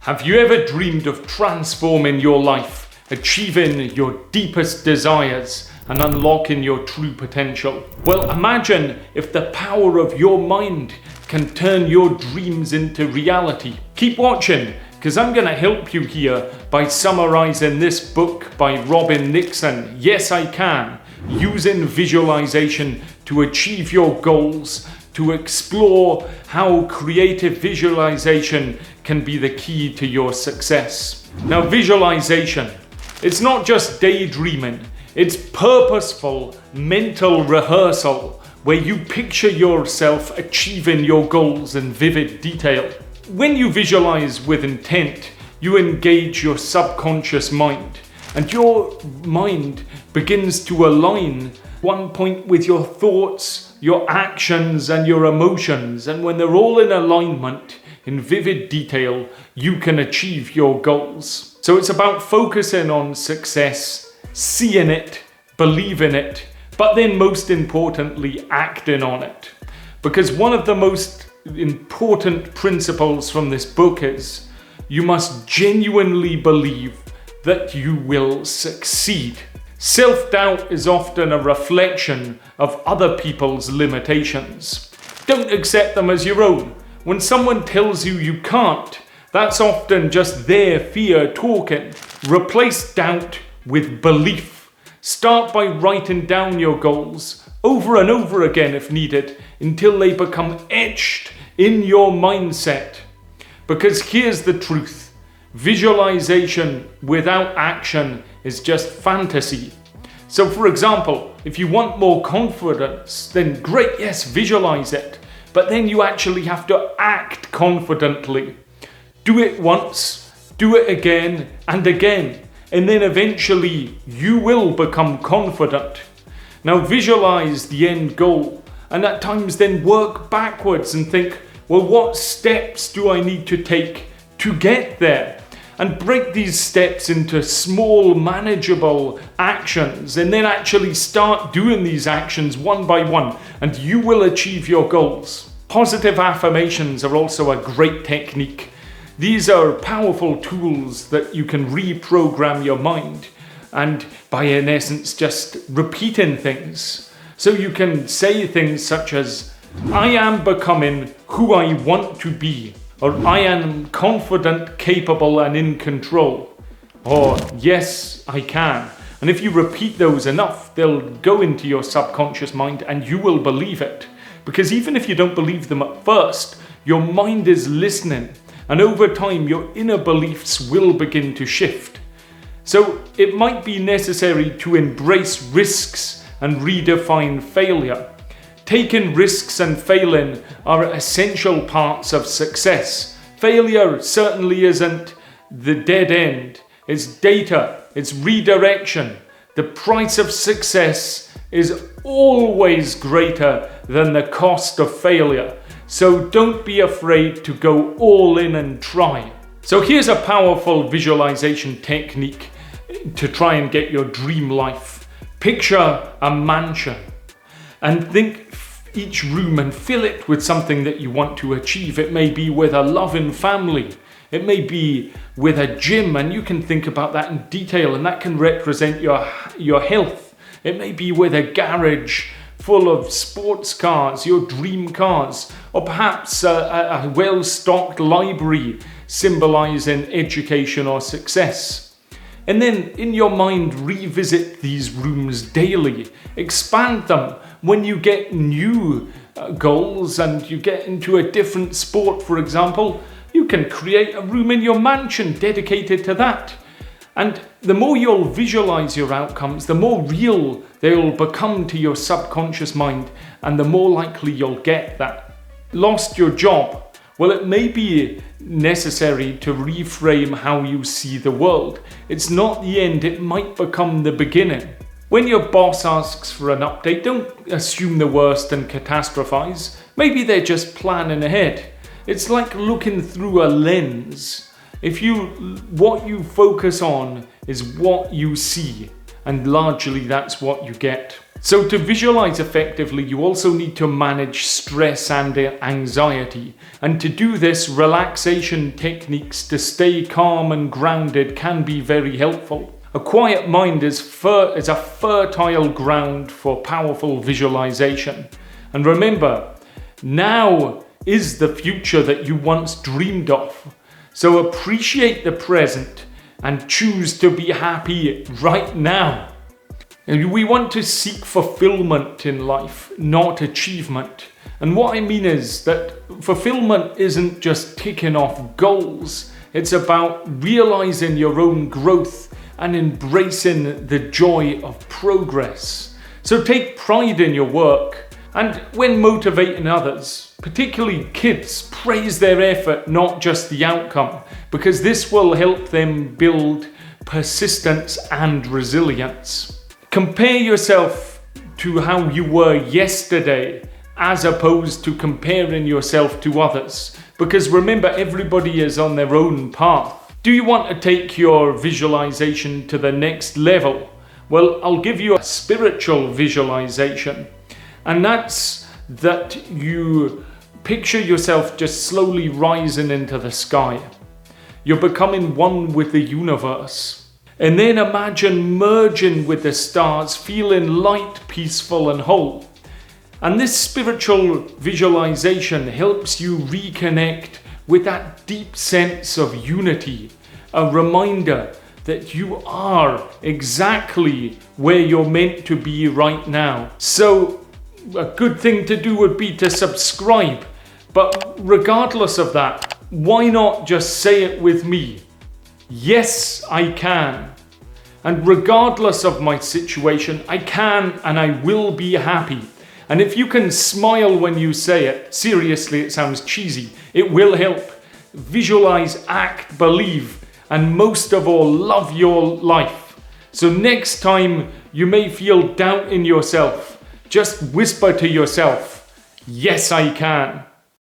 Have you ever dreamed of transforming your life, achieving your deepest desires, and unlocking your true potential? Well, imagine if the power of your mind can turn your dreams into reality. Keep watching, because I'm going to help you here by summarizing this book by Robin Nixon, Yes I Can, using visualization to achieve your goals, to explore how creative visualization can be the key to your success. Now, visualization, it's not just daydreaming, it's purposeful mental rehearsal where you picture yourself achieving your goals in vivid detail. When you visualize with intent, you engage your subconscious mind, and your mind begins to align one point with your thoughts, your actions, and your emotions. And when they're all in alignment, in vivid detail, you can achieve your goals. So it's about focusing on success, seeing it, believing it, but then most importantly, acting on it. Because one of the most important principles from this book is you must genuinely believe that you will succeed. Self-doubt is often a reflection of other people's limitations. Don't accept them as your own. When someone tells you you can't, that's often just their fear talking. Replace doubt with belief. Start by writing down your goals over and over again if needed until they become etched in your mindset. Because here's the truth. Visualization without action is just fantasy. So for example, if you want more confidence, then great, yes, visualize it. But then you actually have to act confidently. Do it once, do it again and again, and then eventually you will become confident. Now visualize the end goal, and at times then work backwards and think, well, what steps do I need to take to get there? And break these steps into small, manageable actions, and then actually start doing these actions one by one, and you will achieve your goals. Positive affirmations are also a great technique. These are powerful tools that you can reprogram your mind, and by in essence just repeating things. So you can say things such as, I am becoming who I want to be. Or I am confident, capable, and in control. Or yes, I can. And if you repeat those enough, they'll go into your subconscious mind and you will believe it. Because even if you don't believe them at first, your mind is listening. And over time, your inner beliefs will begin to shift. So it might be necessary to embrace risks and redefine failure. Taking risks and failing are essential parts of success. Failure certainly isn't the dead end. It's data, it's redirection. The price of success is always greater than the cost of failure. So don't be afraid to go all in and try. So here's a powerful visualization technique to try and get your dream life. Picture a mansion and think each room and fill it with something that you want to achieve. It may be with a loving family. It may be with a gym, and you can think about that in detail, and that can represent your health. It may be with a garage full of sports cars, your dream cars, or perhaps a well-stocked library symbolizing education or success. And then in your mind, revisit these rooms daily. Expand them when you get new goals and you get into a different sport, for example. You can create a room in your mansion dedicated to that. And the more you'll visualize your outcomes, the more real they'll become to your subconscious mind, and the more likely you'll get that. Lost your job? Well, it may be necessary to reframe how you see the world. It's not the end, it might become the beginning. When your boss asks for an update, don't assume the worst and catastrophize. Maybe they're just planning ahead. It's like looking through a lens. What you focus on is what you see. and largely that's what you get. So to visualize effectively, you also need to manage stress and anxiety. And to do this, relaxation techniques to stay calm and grounded can be very helpful. A quiet mind is a fertile ground for powerful visualization. And remember, now is the future that you once dreamed of. So appreciate the present and choose to be happy right now. And we want to seek fulfillment in life, not achievement. And what I mean is that fulfillment isn't just ticking off goals. It's about realizing your own growth and embracing the joy of progress. So take pride in your work, and when motivating others, particularly kids, praise their effort, not just the outcome, because this will help them build persistence and resilience. Compare yourself to how you were yesterday as opposed to comparing yourself to others. Because remember, everybody is on their own path. Do you want to take your visualization to the next level? Well, I'll give you a spiritual visualization. And that's that you picture yourself just slowly rising into the sky. You're becoming one with the universe. And then imagine merging with the stars, feeling light, peaceful and whole. And this spiritual visualization helps you reconnect with that deep sense of unity, a reminder that you are exactly where you're meant to be right now. So a good thing to do would be to subscribe. But regardless of that, why not just say it with me? Yes, I can. And regardless of my situation, I can and I will be happy. And if you can smile when you say it, seriously, it sounds cheesy, it will help. Visualize, act, believe, and most of all, love your life. So next time you may feel doubt in yourself, just whisper to yourself, yes, I can.